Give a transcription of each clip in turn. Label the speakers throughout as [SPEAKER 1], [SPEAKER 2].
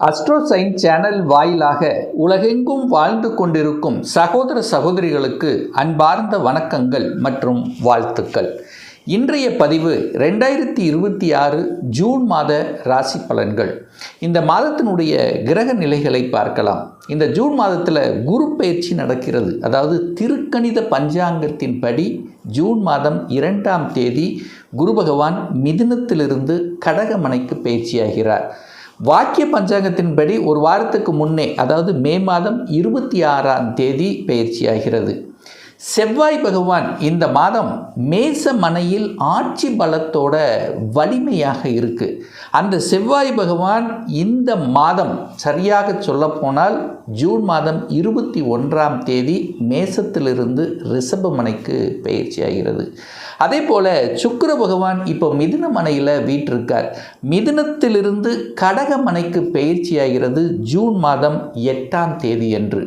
[SPEAKER 1] அஸ்ட்ரோசைன் channel வாயிலாக உலகெங்கும் வாழ்ந்து கொண்டிருக்கும் சகோதர சகோதரிகளுக்கு அன்பார்ந்த வணக்கங்கள் மற்றும் வாழ்த்துக்கள். இன்றைய பதிவு 2026 ஜூன் மாத ராசி பலன்கள். இந்த மாதத்தினுடைய கிரக நிலைகளை பார்க்கலாம். இந்த ஜூன் மாதத்தில் குரு பயிற்சி நடக்கிறது. அதாவது திருக்கணித பஞ்சாங்கத்தின்படி ஜூன் மாதம் 2ஆம் தேதி குரு பகவான் மிதுனத்திலிருந்து கடகமனைக்கு பயிற்சியாகிறார். வாக்கிய பஞ்சாங்கத்தின்படி ஒரு வாரத்துக்கு முன்னே, அதாவது மே மாதம் 26ஆம் தேதி பயிற்சியாகிறது. செவ்வாய் பகவான் இந்த மாதம் மேச மனையில் ஆட்சி பலத்தோட வலிமையாக இருக்குது. அந்த செவ்வாய் பகவான் இந்த மாதம் சரியாக சொல்லப்போனால் ஜூன் மாதம் 21ஆம் தேதி மேசத்திலிருந்து ரிஷப மனைக்கு பயிற்சியாகிறது. அதே போல் சுக்கிர பகவான் இப்போ மிதுன மனையில் வீற்றிருக்கார். மிதுனத்திலிருந்து கடக மனைக்கு பயிற்சியாகிறது ஜூன் மாதம் 8ஆம் தேதி அன்று.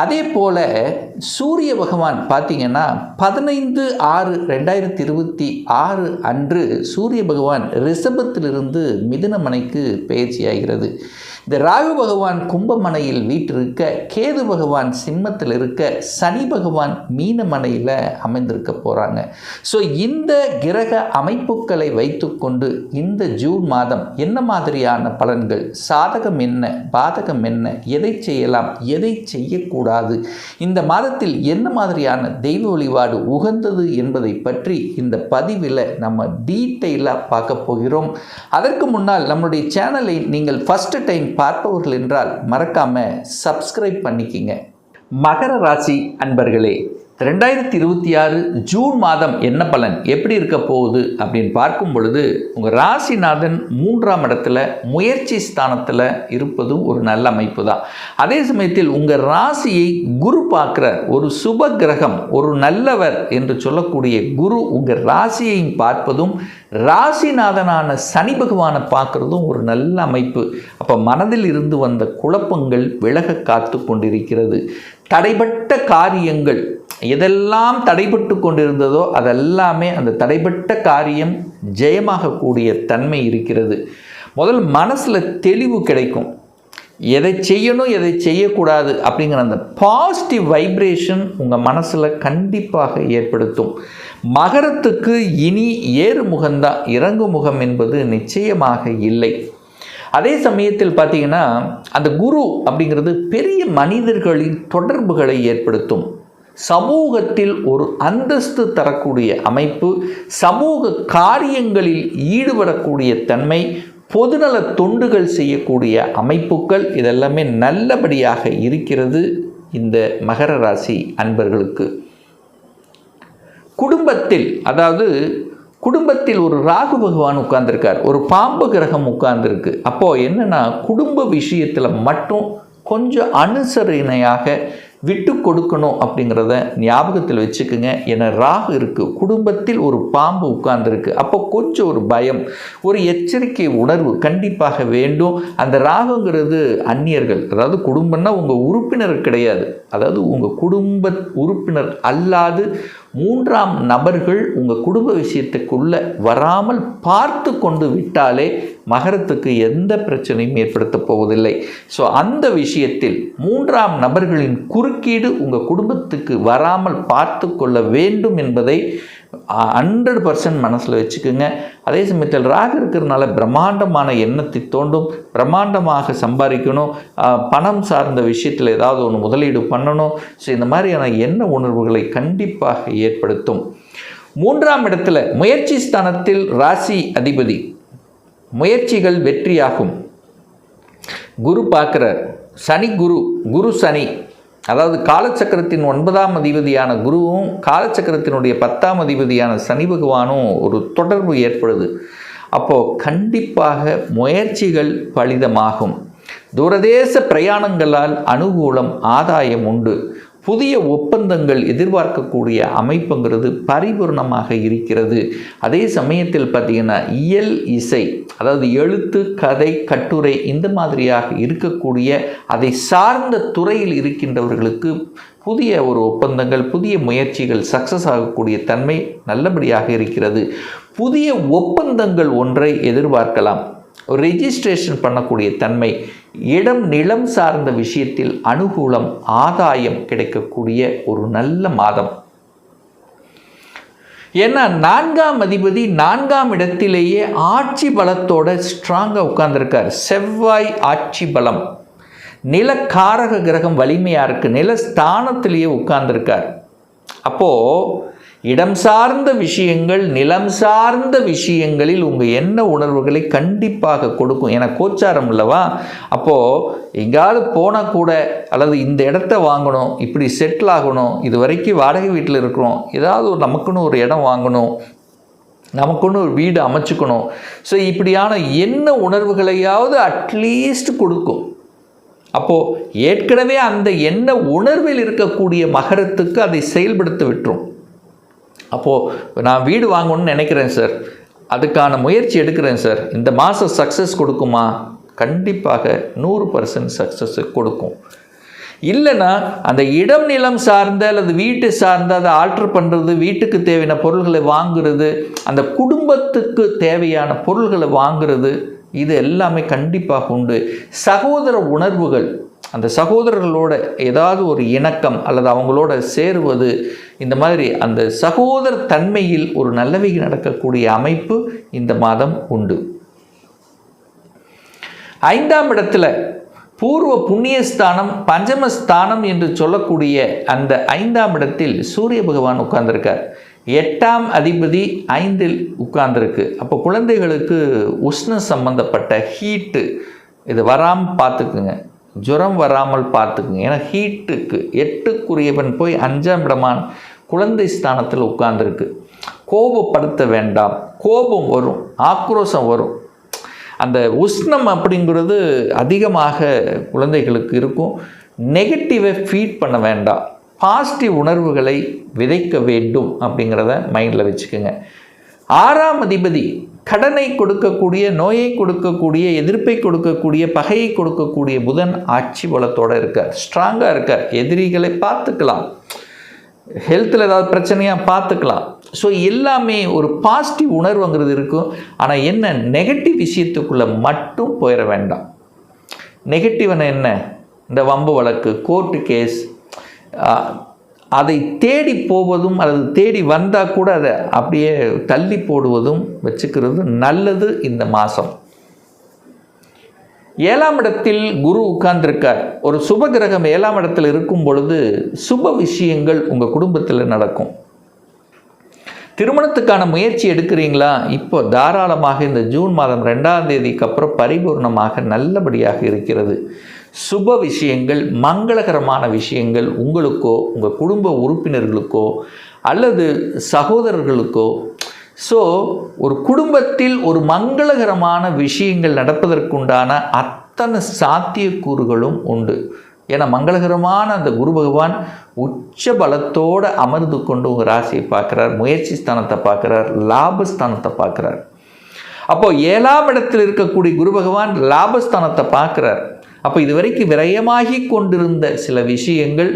[SPEAKER 1] அதே போல் சூரிய பகவான் பார்த்திங்கன்னா 15/6/2026 அன்று சூரிய பகவான் ரிஷபத்திலிருந்து மிதுன மனைக்கு பயிற்சியாகிறது. இந்த ராகு பகவான் கும்பமனையில் வீற்றிருக்க, கேது பகவான் சிம்மத்தில் இருக்க, சனி பகவான் மீனமனையில் அமைந்திருக்க போகிறாங்க. ஸோ இந்த கிரக அமைப்புகளை வைத்துக்கொண்டு இந்த ஜூன் மாதம் என்ன மாதிரியான பலன்கள், சாதகம் என்ன, பாதகம் என்ன, எதை செய்யலாம், எதை செய்யக்கூடாது, இந்த மாதத்தில் என்ன மாதிரியான தெய்வ வழிபாடு உகந்தது என்பதை பற்றி இந்த பதிவில் நம்ம டீட்டெயிலாக பார்க்க போகிறோம். அதற்கு முன்னால் நம்முடைய சேனலை நீங்கள் ஃபஸ்ட்டு டைம் பார்ப்பவர்கள் என்றால் மறக்காம சப்ஸ்கிரைப் பண்ணிக்கிங்க. மகர ராசி அன்பர்களே, 2026 ஜூன் மாதம் என்ன பலன், எப்படி இருக்க போகுது அப்படின்னு பார்க்கும் பொழுது, உங்கள் ராசிநாதன் 3ஆம் இடத்துல முயற்சி ஸ்தானத்தில் இருப்பதும் ஒரு நல்ல அமைப்பு தான். அதே சமயத்தில் உங்கள் ராசியை குரு பார்க்குற ஒரு சுப கிரகம், ஒரு நல்லவர் என்று சொல்லக்கூடிய குரு உங்கள் ராசியை பார்ப்பதும், ராசிநாதனான சனி பகவானை பார்க்குறதும் ஒரு நல்ல அமைப்பு. அப்போ மனதில் இருந்து வந்த குழப்பங்கள் விலக காத்து கொண்டிருக்கிறது. தடைப்பட்ட காரியங்கள் எதெல்லாம் தடைபட்டு கொண்டிருந்ததோ அதெல்லாமே அந்த தடைப்பட்ட காரியம் ஜெயமாகக்கூடிய தன்மை இருக்கிறது. முதல் மனசில் தெளிவு கிடைக்கும். எதை செய்யணும், எதை செய்யக்கூடாது அப்படிங்கிற அந்த பாசிட்டிவ் வைப்ரேஷன் உங்கள் மனசில் கண்டிப்பாக ஏற்படுத்தும். மகரத்துக்கு இனி ஏறு முகம்தான், இறங்கு முகம் என்பது நிச்சயமாக இல்லை. அதே சமயத்தில் பார்த்திங்கன்னா அந்த குரு அப்படிங்கிறது பெரிய மனிதர்களின் தொடர்புகளை ஏற்படுத்தும். சமூகத்தில் ஒரு அந்தஸ்து தரக்கூடிய அமைப்பு, சமூக காரியங்களில் ஈடுபடக்கூடிய தன்மை, பொதுநல தொண்டுகள் செய்யக்கூடிய அமைப்புகள், இதெல்லாமே நல்லபடியாக இருக்கிறது இந்த மகர ராசி அன்பர்களுக்கு. குடும்பத்தில், அதாவது குடும்பத்தில் ஒரு ராகு பகவான் உட்கார்ந்துருக்கார், ஒரு பாம்பு கிரகம் உட்கார்ந்துருக்கு. அப்போது என்னென்னா, குடும்ப விஷயத்தில் மட்டும் கொஞ்சம் அனுசரணையாக விட்டு கொடுக்கணும் அப்படிங்கிறத ஞாபகத்தில் வச்சுக்கோங்க. ஏன்னா ராகு இருக்குது, குடும்பத்தில் ஒரு பாம்பு உட்கார்ந்துருக்கு. அப்போ கொஞ்சம் ஒரு பயம், ஒரு எச்சரிக்கை உணர்வு கண்டிப்பாக வேண்டும். அந்த ராகுங்கிறது அந்நியர்கள், அதாவது குடும்பம்னா உங்கள் உறுப்பினர் கிடையாது, அதாவது உங்கள் குடும்ப உறுப்பினர் அல்லாது 3ஆம் நபர்கள் உங்கள் குடும்ப விஷயத்துக்குள்ளே வராமல் பார்த்து கொண்டு விட்டாலே மகரத்துக்கு எந்த பிரச்சனையும் ஏற்படுத்த போவதில்லை. ஸோ அந்த விஷயத்தில் 3ஆம் நபர்களின் குறுக்கீடு உங்கள் குடும்பத்துக்கு வராமல் பார்த்து கொள்ள வேண்டும் என்பதை 100% மனசில் வச்சுக்கோங்க. அதே சமயத்தில் ராகு இருக்கிறதுனால பிரம்மாண்டமான எண்ணத்தை தோண்டும், பிரம்மாண்டமாக சம்பாதிக்கணும், பணம் சார்ந்த விஷயத்தில் ஏதாவது ஒன்று முதலீடு பண்ணணும். ஸோ இந்த மாதிரியான எண்ண உணர்வுகளை கண்டிப்பாக ஏற்படுத்தும். 3ஆம் இடத்துல முயற்சி ஸ்தானத்தில் ராசி அதிபதி, முயற்சிகள் வெற்றியாகும். குரு பார்க்குறார், சனி குரு சனி, அதாவது காலச்சக்கரத்தின் 9ஆம் அதிபதியான குருவும் காலச்சக்கரத்தினுடைய 10ஆம் அதிபதியான சனி பகவானும் ஒரு தொடர்பு ஏற்படுது. அப்போது கண்டிப்பாக முயற்சிகள் பலிதமாகும். தூரதேச பிரயாணங்களால் அனுகூலம், ஆதாயம் உண்டு. புதிய ஒப்பந்தங்கள் எதிர்பார்க்கக்கூடிய அமைப்புங்கிறது பரிபூர்ணமாக இருக்கிறது. அதே சமயத்தில் பார்த்திங்கன்னா இயல் இசை, அதாவது எழுத்து, கதை, கட்டுரை, இந்த மாதிரியாக இருக்கக்கூடிய அதை சார்ந்த துறையில் இருக்கின்றவர்களுக்கு புதிய ஒரு ஒப்பந்தங்கள், புதிய முயற்சிகள் சக்ஸஸ் ஆகக்கூடிய தன்மை நல்லபடியாக இருக்கிறது. புதிய ஒப்பந்தங்கள் ஒன்றை எதிர்பார்க்கலாம். ஒரு ரெஜிஸ்ட்ரேஷன் பண்ணக்கூடிய தன்மை, இடம் நிலம் சார்ந்த விஷயத்தில் அனுகூலம், ஆதாயம் கிடைக்கக்கூடிய ஒரு நல்ல மாதம். ஏன்னா 4ஆம் அதிபதி 4ஆம் இடத்திலேயே ஆட்சி பலத்தோட ஸ்ட்ராங்காக உட்கார்ந்துருக்கார். செவ்வாய் ஆட்சி பலம், நிலக்காரக கிரகம் வலிமையாக இருக்குது, நிலஸ்தானத்திலேயே உட்கார்ந்துருக்கார். அப்போது இடம் சார்ந்த விஷயங்கள், நிலம் சார்ந்த விஷயங்களில் உங்கள் என்ன உணர்வுகளை கண்டிப்பாக கொடுக்கும். ஏன்னா கோச்சாரம் இல்லவா? அப்போது எங்காவது போனால் கூட, அல்லது இந்த இடத்த வாங்கணும், இப்படி செட்டில் ஆகணும், இது வரைக்கும் வாடகை வீட்டில் இருக்கிறோம், ஏதாவது ஒரு நமக்குன்னு ஒரு இடம் வாங்கணும், நமக்குன்னு ஒரு வீடு அமைச்சுக்கணும். ஸோ இப்படியான என்ன உணர்வுகளையாவது அட்லீஸ்ட் கொடுக்கும். அப்போது ஏற்கனவே அந்த என்ன உணர்வில் இருக்கக்கூடிய மகரத்துக்கு அதை செயல்படுத்த விட்டுரும். அப்போது நான் வீடு வாங்கணும்னு நினைக்கிறேன் சார், அதுக்கான முயற்சி எடுக்கிறேன் சார், இந்த மாதம் சக்ஸஸ் கொடுக்குமா? கண்டிப்பாக 100% சக்ஸஸ் கொடுக்கும். இல்லைன்னா அந்த இடம் நிலம் சார்ந்த அல்லது வீட்டு சார்ந்த அதை ஆல்ட்ரு பண்ணுறது, வீட்டுக்கு தேவையான பொருள்களை வாங்குறது, அந்த குடும்பத்துக்கு தேவையான பொருள்களை வாங்குறது, இது எல்லாமே கண்டிப்பாக உண்டு. சகோதர உணர்வுகள், அந்த சகோதரர்களோட ஏதாவது ஒரு இணக்கம் அல்லது அவங்களோட சேருவது, இந்த மாதிரி அந்த சகோதர தன்மையில் ஒரு நல்லவை நடக்கக்கூடிய அமைப்பு இந்த மாதம் உண்டு. 5ஆம் இடத்துல பூர்வ புண்ணியஸ்தானம், பஞ்சமஸ்தானம் என்று சொல்லக்கூடிய அந்த 5ஆம் இடத்தில் சூரிய பகவான் உட்கார்ந்துருக்கார். 8ஆம் அதிபதி 5இல் உட்கார்ந்துருக்கு. அப்போ குழந்தைகளுக்கு உஷ்ண சம்பந்தப்பட்ட ஹீட்டு இது வராமல் பார்த்துக்குங்க, ஜுரம் வராமல் பார்த்துக்குங்க. ஏன்னா ஹீட்டுக்கு 8க்குரியவன் போய் 5ஆம் இடமான குழந்தை ஸ்தானத்தில் உட்கார்ந்துருக்கு. கோபப்படுத்த வேண்டாம், கோபம் வரும், ஆக்ரோஷம் வரும். அந்த உஷ்ணம் அப்படிங்கிறது அதிகமாக குழந்தைகளுக்கு இருக்கும். நெகட்டிவை ஃபீட் பண்ண வேண்டாம், பாசிட்டிவ் உணர்வுகளை விதைக்க வேண்டும் அப்படிங்கிறத மைண்டில் வச்சுக்கோங்க. 6ஆம் அதிபதி கடனை கொடுக்கக்கூடிய, நோயை கொடுக்கக்கூடிய, எதிர்ப்பை கொடுக்கக்கூடிய, பகையை கொடுக்கக்கூடிய புதன் ஆட்சி பலத்தோடு இருக்கார், ஸ்ட்ராங்காக இருக்கார். எதிரிகளை பார்த்துக்கலாம், ஹெல்த்தில் ஏதாவது பிரச்சனையாக பார்த்துக்கலாம். ஸோ எல்லாமே ஒரு பாசிட்டிவ் உணர்வுங்கிறது இருக்கும். ஆனால் என்ன, நெகட்டிவ் விஷயத்துக்குள்ளே மட்டும் போயிட வேண்டாம். நெகட்டிவ்னா என்ன, இந்த வம்பு வழக்கு, கோர்ட்டு கேஸ், அதை தேடி போவதும் அல்லது தேடி வந்தால் கூட அதை அப்படியே தள்ளி போடுவதும் வச்சுக்கிறது நல்லது இந்த மாதம். 7ஆம் இடத்தில் குரு உட்கார்ந்திருக்கார். ஒரு சுப கிரகம் 7ஆம் இடத்தில் இருக்கும் பொழுது சுப விஷயங்கள் உங்கள் குடும்பத்தில் நடக்கும். திருமணத்துக்கான முயற்சி எடுக்கிறீங்களா? இப்போ தாராளமாக இந்த ஜூன் மாதம் 2ஆம் தேதிக்கு அப்புறம் பரிபூர்ணமாக நல்லபடியாக இருக்கிறது. சுப விஷயங்கள், மங்களகரமான விஷயங்கள் உங்களுக்கோ, உங்கள் குடும்ப உறுப்பினர்களுக்கோ அல்லது சகோதரர்களுக்கோ, ஸோ ஒரு குடும்பத்தில் ஒரு மங்களகரமான விஷயங்கள் நடப்பதற்குண்டான அத்தனை சாத்தியக்கூறுகளும் உண்டு. ஏன்னா மங்களகரமான அந்த குரு பகவான் உச்ச பலத்தோடு அமர்ந்து கொண்டு உங்கள் ராசியை பார்க்குறார், முயற்சி ஸ்தானத்தை பார்க்குறார், லாபஸ்தானத்தை பார்க்குறார். அப்போது 7ஆம் இடத்தில் இருக்கக்கூடிய குரு பகவான் லாபஸ்தானத்தை பார்க்குறார். அப்போ இதுவரைக்கும் விரயமாகி கொண்டிருந்த சில விஷயங்கள்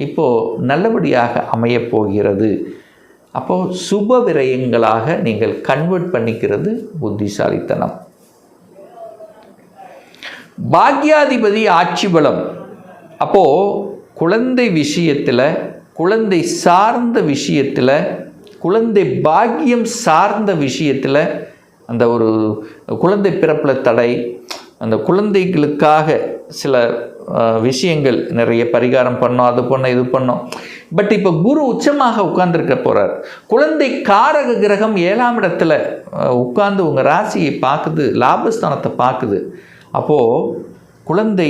[SPEAKER 1] இப்போது நல்லபடியாக அமையப்போகிறது. அப்போது சுப விரயங்களாக நீங்கள் கன்வெர்ட் பண்ணிக்கிறது புத்திசாலித்தனம். பாக்யாதிபதி ஆட்சி பலம். அப்போது குழந்தை விஷயத்தில், குழந்தை சார்ந்த விஷயத்தில், குழந்தை பாக்கியம் சார்ந்த விஷயத்தில், அந்த ஒரு குழந்தை பிறப்பில் தடை, அந்த குழந்தைகளுக்காக சில விஷயங்கள் நிறைய பரிகாரம் பண்ணோம், அது பண்ணோம், இது பண்ணோம். பட் இப்போ குரு உச்சமாக உட்கார்ந்துருக்க போகிறார். குழந்தை காரக கிரகம் 7ஆம் இடத்துல உட்கார்ந்து உங்கள் ராசியை பார்க்குது, லாபஸ்தானத்தை பார்க்குது. அப்போது குழந்தை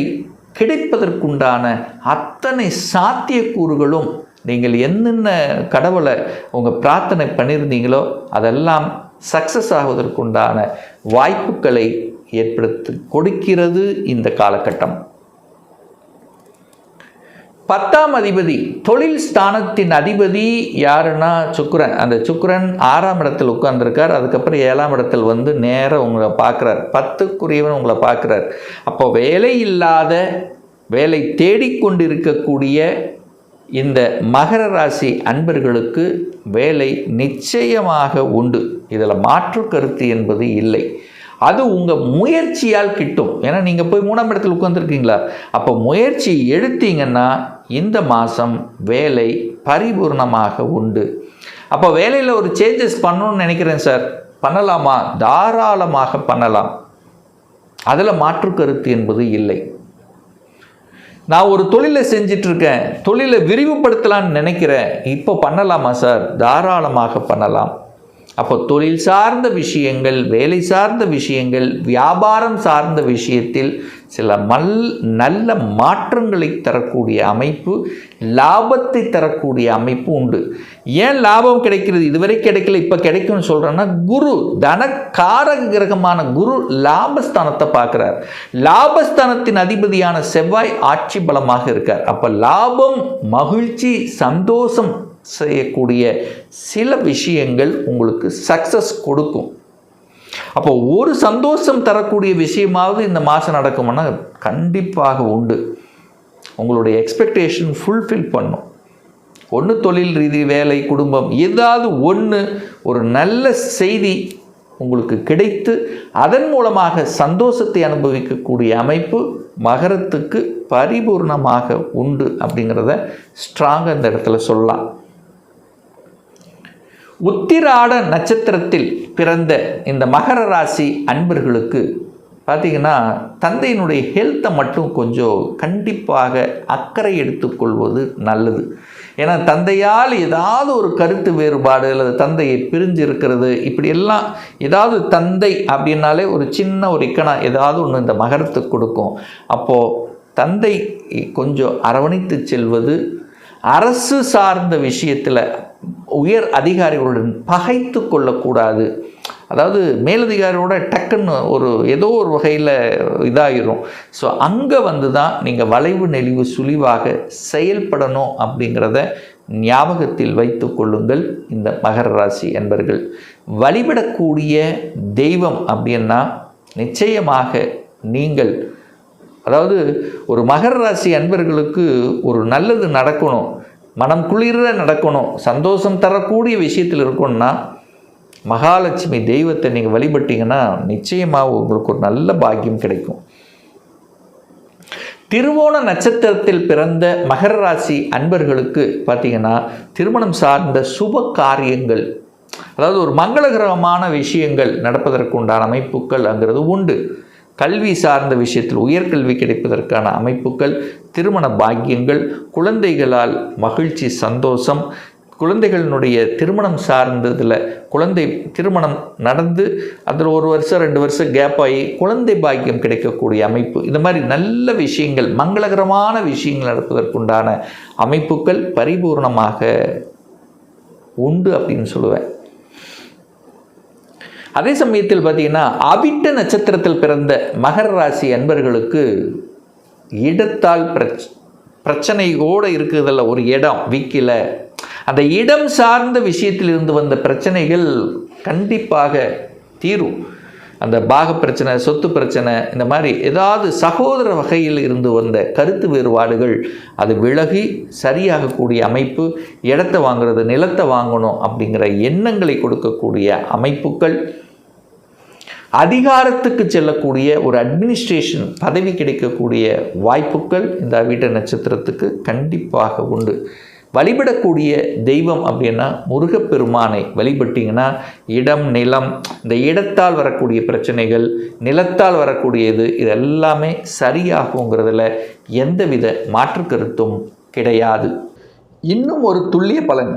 [SPEAKER 1] கிடைப்பதற்குண்டான அத்தனை சாத்தியக்கூறுகளும், நீங்கள் என்னென்ன கடவுளை உங்கள் பிரார்த்தனை பண்ணியிருந்தீங்களோ அதெல்லாம் சக்ஸஸ் ஆகுவதற்குண்டான வாய்ப்புகளை ஏற்படுத்தி கொடுக்கிறது இந்த காலகட்டம். 10ஆம் அதிபதி, தொழில் ஸ்தானத்தின் அதிபதி யாருன்னா சுக்கிரன். அந்த சுக்கிரன் 6ஆம் இடத்தில் உட்கார்ந்துருக்கார். அதுக்கப்புறம் 7ஆம் இடத்தில் வந்து நேராக உங்களை பார்க்குறார். 10க்குரியவன் உங்களை பார்க்குறார். அப்போ வேலை இல்லாத, வேலை தேடிக்கொண்டிருக்கக்கூடிய இந்த மகர ராசி அன்பர்களுக்கு வேலை நிச்சயமாக உண்டு. இதில் மாற்று கருத்து என்பது இல்லை. அது உங்கள் முயற்சியால் கிட்டும். ஏன்னா நீங்கள் போய் 3ஆம் இடத்துல உட்காந்துருக்கீங்களா, அப்போ முயற்சி எடுத்தீங்கன்னா இந்த மாதம் வேலை பரிபூர்ணமாக உண்டு. அப்போ வேலையில் ஒரு சேஞ்சஸ் பண்ணணும்னு நினைக்கிறேன் சார், பண்ணலாமா? தாராளமாக பண்ணலாம். அதில் மாற்று கருத்து என்பது இல்லை. நான் ஒரு தொழிலை செஞ்சிட்ருக்கேன், தொழிலை விரிவுபடுத்தலான்னு நினைக்கிறேன், இப்போ பண்ணலாமா சார்? தாராளமாக பண்ணலாம். அப்போ தொழில் சார்ந்த விஷயங்கள், வேலை சார்ந்த விஷயங்கள், வியாபாரம் சார்ந்த விஷயத்தில் சில நல்ல மாற்றங்களை தரக்கூடிய அமைப்பு, லாபத்தை தரக்கூடிய அமைப்பு உண்டு. ஏன் லாபம் கிடைக்கிறது, இதுவரை கிடைக்கல இப்போ கிடைக்கும்னு சொல்கிறேன்னா, குரு தனக்காரக கிரகமான குரு லாபஸ்தானத்தை பார்க்குறார். லாபஸ்தானத்தின் அதிபதியான செவ்வாய் ஆட்சி பலமாக இருக்கார். அப்போ லாபம், மகிழ்ச்சி, சந்தோஷம் செய்யக்கூடிய சில விஷயங்கள் உங்களுக்கு சக்ஸஸ் கொடுக்கும். அப்போ ஒரு சந்தோஷம் தரக்கூடிய விஷயமாவது இந்த மாதம் நடக்கும்னா கண்டிப்பாக உண்டு. உங்களுடைய எக்ஸ்பெக்டேஷன் ஃபுல்ஃபில் பண்ணும். ஒன்று தொழில் ரீதி, வேலை, குடும்பம், ஏதாவது ஒன்று ஒரு நல்ல செய்தி உங்களுக்கு கிடைத்து அதன் மூலமாக சந்தோஷத்தை அனுபவிக்கக்கூடிய அமைப்பு மகரத்துக்கு பரிபூர்ணமாக உண்டு அப்படிங்கிறத ஸ்ட்ராங்காக இந்த இடத்துல சொல்லலாம். உத்திராட நட்சத்திரத்தில் பிறந்த இந்த மகர ராசி அன்பர்களுக்கு பார்த்திங்கன்னா, தந்தையினுடைய ஹெல்த்தை மட்டும் கொஞ்சம் கண்டிப்பாக அக்கறை எடுத்துக்கொள்வது நல்லது. ஏன்னா தந்தையால் ஏதாவது ஒரு கருத்து வேறுபாடு அல்லது தந்தையை பிரிஞ்சு இருக்கிறது, இப்படியெல்லாம் ஏதாவது தந்தை அப்படின்னாலே ஒரு சின்ன ஒரு இக்கணா ஏதாவது ஒன்று இந்த மகரத்துக்கு கொடுக்கும். அப்போது தந்தை கொஞ்சம் அரவணைத்து செல்வது, அரசு சார்ந்த விஷயத்தில் உயர் அதிகாரிகளுடன் பகைத்து கொள்ளக்கூடாது. அதாவது மேலதிகாரியோட டக்குன்னு ஏதோ ஒரு வகையில் இதாகிடும். ஸோ அங்கே தான் நீங்கள் வளைவு நெளிவு சுழிவாக செயல்படணும் அப்படிங்கிறத ஞாபகத்தில் வைத்து கொள்ளுங்கள். இந்த மகர ராசி என்பர்கள் வழிபடக்கூடிய தெய்வம் அப்படின்னா நிச்சயமாக நீங்கள், அதாவது ஒரு மகர ராசி அன்பர்களுக்கு ஒரு நல்லது நடக்கணும், மனம் குளிர நடக்கணும், சந்தோஷம் தரக்கூடிய விஷயத்தில் இருக்கணும்னா மகாலட்சுமி தெய்வத்தை நீங்கள் வழிபட்டீங்கன்னா நிச்சயமாக உங்களுக்கு ஒரு நல்ல பாக்கியம் கிடைக்கும். திருவோண நட்சத்திரத்தில் பிறந்த மகர ராசி அன்பர்களுக்கு பார்த்தீங்கன்னா, திருமணம் சார்ந்த சுப காரியங்கள், அதாவது ஒரு மங்களகரமான விஷயங்கள் நடப்பதற்குண்டான அமைப்புகள் அங்கிறது உண்டு. கல்வி சார்ந்த விஷயத்தில் உயர்கல்வி கிடைப்பதற்கான அமைப்புகள், திருமண பாக்கியங்கள், குழந்தைகளால் மகிழ்ச்சி, சந்தோஷம், குழந்தைகளினுடைய திருமணம் சார்ந்ததில் குழந்தை திருமணம் நடந்து அதில் 1 வருஷம் 2 வருஷம் கேப் ஆகி குழந்தை பாக்கியம் கிடைக்கக்கூடிய அமைப்பு, இந்த மாதிரி நல்ல விஷயங்கள், மங்களகரமான விஷயங்கள் நடப்பதற்குண்டான அமைப்புகள் பரிபூர்ணமாக உண்டு அப்படின்னு சொல்லுவேன். அதே சமயத்தில் பார்த்தீங்கன்னா, அவிட்ட நட்சத்திரத்தில் பிறந்த மகர ராசி அன்பர்களுக்கு இடத்தால் பிரச்சனையோடு இருக்குதில்ல, ஒரு இடம் விற்கல, அந்த இடம் சார்ந்த விஷயத்தில் இருந்து வந்த பிரச்சனைகள் கண்டிப்பாக தீரும். அந்த பாக பிரச்சனை, சொத்து பிரச்சனை, இந்த மாதிரி ஏதாவது சகோதர வகையில் இருந்து வந்த கருத்து வேறுபாடுகள் அது விலகி சரியாகக்கூடிய அமைப்பு, இடத்தை வாங்குறது, நிலத்தை வாங்கணும் அப்படிங்கிற எண்ணங்களை கொடுக்கக்கூடிய அமைப்புகள், அதிகாரத்துக்கு செல்லக்கூடிய ஒரு அட்மினிஸ்ட்ரேஷன் பதவி கிடைக்கக்கூடிய வாய்ப்புகள் இந்த அவிட்ட நட்சத்திரத்துக்கு கண்டிப்பாக உண்டு. வழிபடக்கூடிய தெய்வம் அப்படின்னா முருகப்பெருமானை வழிபட்டிங்கன்னா இடம், நிலம், இந்த இடத்தால் வரக்கூடிய பிரச்சனைகள், நிலத்தால் வரக்கூடியது, இது எல்லாமே சரியாகுங்கிறதுல எந்தவித மாற்று கருத்தும் கிடையாது. இன்னும் ஒரு துல்லிய பலன்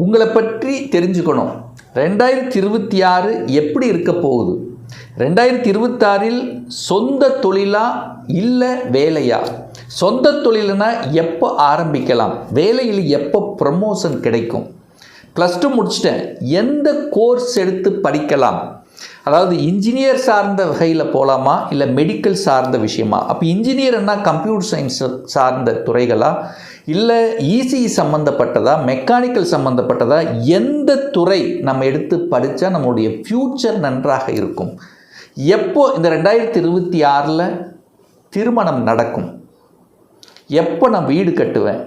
[SPEAKER 1] உங்களை பற்றி தெரிஞ்சுக்கணும். 2026 எப்படி இருக்க போகுது, 2026 சொந்த தொழிலா இல்லை வேலையா, சொந்த தொழில்னா எப்போ ஆரம்பிக்கலாம், வேலையில் எப்போ ப்ரமோஷன் கிடைக்கும், +2 முடிச்சிட்டேன் எந்த கோர்ஸ் எடுத்து படிக்கலாம், அதாவது இன்ஜினியர் சார்ந்த வகையில் போகலாமா இல்லை மெடிக்கல் சார்ந்த விஷயமா, அப்போ இன்ஜினியர்னா கம்ப்யூட்டர் சயின்ஸ் சார்ந்த துறைகளா இல்லை இசிஇ சம்மந்தப்பட்டதா, மெக்கானிக்கல் சம்மந்தப்பட்டதா, எந்த துறை நம்ம எடுத்து படித்தா நம்மளுடைய ஃப்யூச்சர் நன்றாக இருக்கும், எப்போ இந்த 2026 திருமணம் நடக்கும், எப்போ நான் வீடு கட்டுவேன்,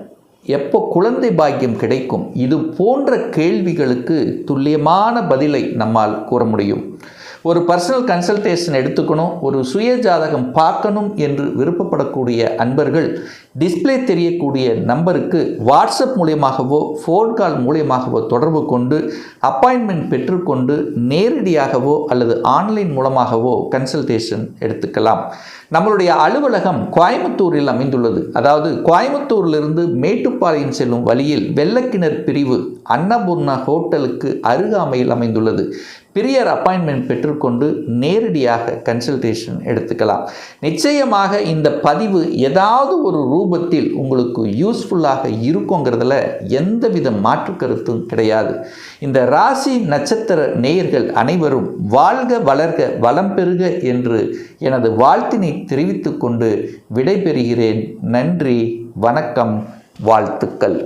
[SPEAKER 1] எப்போ குழந்தை பாக்கியம் கிடைக்கும், இது போன்ற கேள்விகளுக்கு துல்லியமான பதிலை நம்மால் கூற முடியும். ஒரு பர்சனல் கன்சல்டேஷன் எடுத்துக்கணும், ஒரு சுய ஜாதகம் பார்க்கணும் என்று விருப்பப்படக்கூடிய அன்பர்கள் டிஸ்பிளே தெரியக்கூடிய நம்பருக்கு வாட்ஸ்அப் மூலியமாகவோ ஃபோன் கால் மூலியமாகவோ தொடர்பு கொண்டு அப்பாயின்மெண்ட் பெற்றுக்கொண்டு நேரடியாகவோ அல்லது ஆன்லைன் மூலமாகவோ கன்சல்டேஷன் எடுத்துக்கலாம். நம்மளுடைய அலுவலகம் கோயம்புத்தூரில் அமைந்துள்ளது. அதாவது கோயம்புத்தூரிலிருந்து மேட்டுப்பாளையம் செல்லும் வழியில் வெள்ளக்கிணர் பிரிவு அன்னபூர்ணா ஹோட்டலுக்கு அருகாமையில் அமைந்துள்ளது. பிரியர் அப்பாயின்மெண்ட் பெற்றுக்கொண்டு நேரடியாக கன்சல்டேஷன் எடுத்துக்கலாம். நிச்சயமாக இந்த பதிவு ஏதாவது ஒரு ரூபத்தில் உங்களுக்கு யூஸ்ஃபுல்லாக இருக்குங்கிறதுல எந்தவித மாற்று கருத்தும் கிடையாது. இந்த ராசி நட்சத்திர நேயர்கள் அனைவரும் வாழ்க வளர்க வளம் பெறுக என்று எனது வாழ்த்தினை தெரிவித்துக் கொண்டு விடைபெறுகிறேன். நன்றி, வணக்கம், வாழ்த்துக்கள்.